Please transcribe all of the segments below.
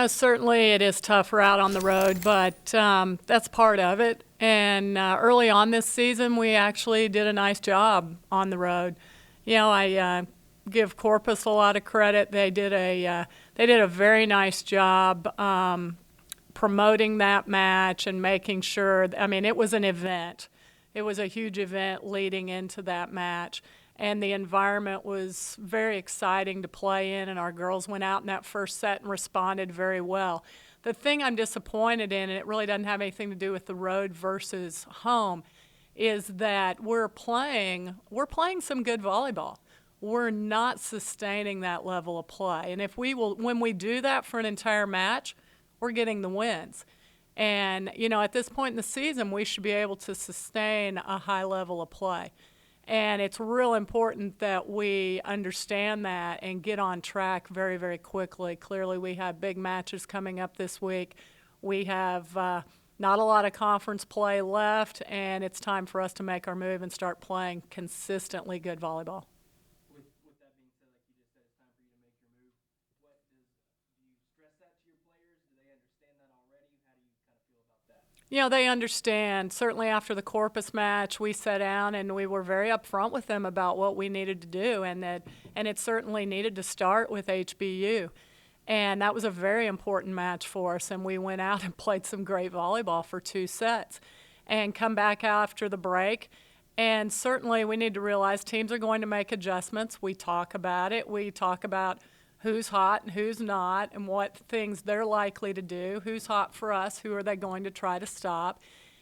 Certainly it is tougher out on the road, but that's part of it. And early on this season, we actually did a nice job on the road. I give Corpus a lot of credit. They did a very nice job promoting that match and making sure. I mean, it was an event. It was a huge event leading into that match. And the environment was very exciting to play in, and our girls went out in that first set and responded very well. The thing I'm disappointed in, and it really doesn't have anything to do with the road versus home, is that we're playing some good volleyball. We're not sustaining that level of play. And when we do that for an entire match, we're getting the wins. And, at this point in the season, we should be able to sustain a high level of play. And it's real important that we understand that and get on track very, very quickly. Clearly, we have big matches coming up this week. We have not a lot of conference play left, and it's time for us to make our move and start playing consistently good volleyball. With that being said, like you just said, it's time for you to make your move. Do you stress that to your players? Do they understand that already? How do you kind of feel about that? They understand. Certainly after the Corpus match, we sat down and we were very upfront with them about what we needed to do, and it certainly needed to start with HBU. And that was a very important match for us, and we went out and played some great volleyball for 2 sets and come back after the break. And certainly we need to realize teams are going to make adjustments. We talk about it. We talk about who's hot and who's not and what things they're likely to do, who's hot for us, who are they going to try to stop.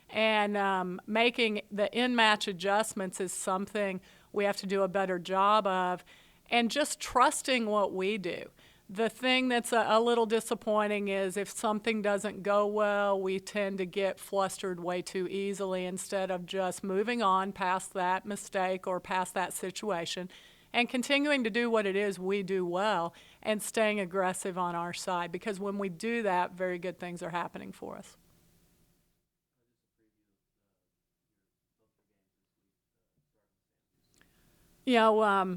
And making the in-match adjustments is something we have to do a better job of, and just trusting what we do. The thing that's a little disappointing is if something doesn't go well, we tend to get flustered way too easily instead of just moving on past that mistake or past that situation and continuing to do what it is we do well and staying aggressive on our side. Because when we do that, very good things are happening for us.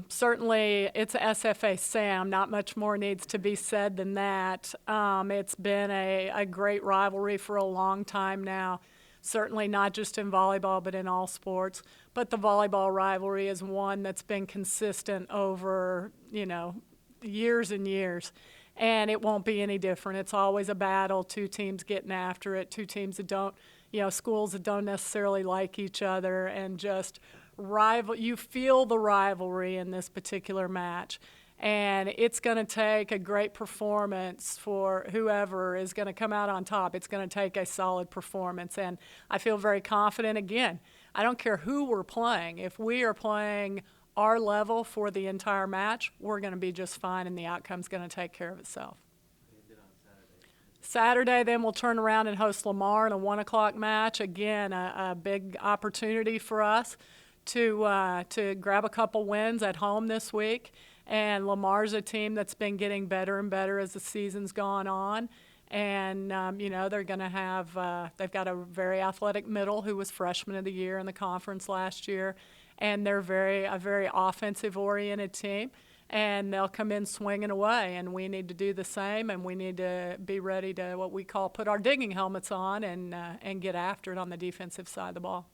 Certainly it's SFA Sam. Not much more needs to be said than that. It's been a great rivalry for a long time now, certainly not just in volleyball but in all sports. But the volleyball rivalry is one that's been consistent over, years and years. And it won't be any different. It's always a battle, 2 teams getting after it, 2 teams that don't, schools that don't necessarily like each other, and just you feel the rivalry in this particular match. And it's going to take a great performance for whoever is going to come out on top. It's going to take a solid performance. And I feel very confident. Again, I don't care who we're playing. If we are playing our level for the entire match, we're going to be just fine, and the outcome's going to take care of itself. Saturday, then we'll turn around and host Lamar in a 1 o'clock match. Again, a big opportunity for us to grab a couple wins at home this week. And Lamar's a team that's been getting better and better as the season's gone on. And, they're going to have they've got a very athletic middle who was freshman of the year in the conference last year. And they're a very offensive-oriented team. And they'll come in swinging away. And we need to do the same, and we need to be ready to what we call put our digging helmets on and get after it on the defensive side of the ball.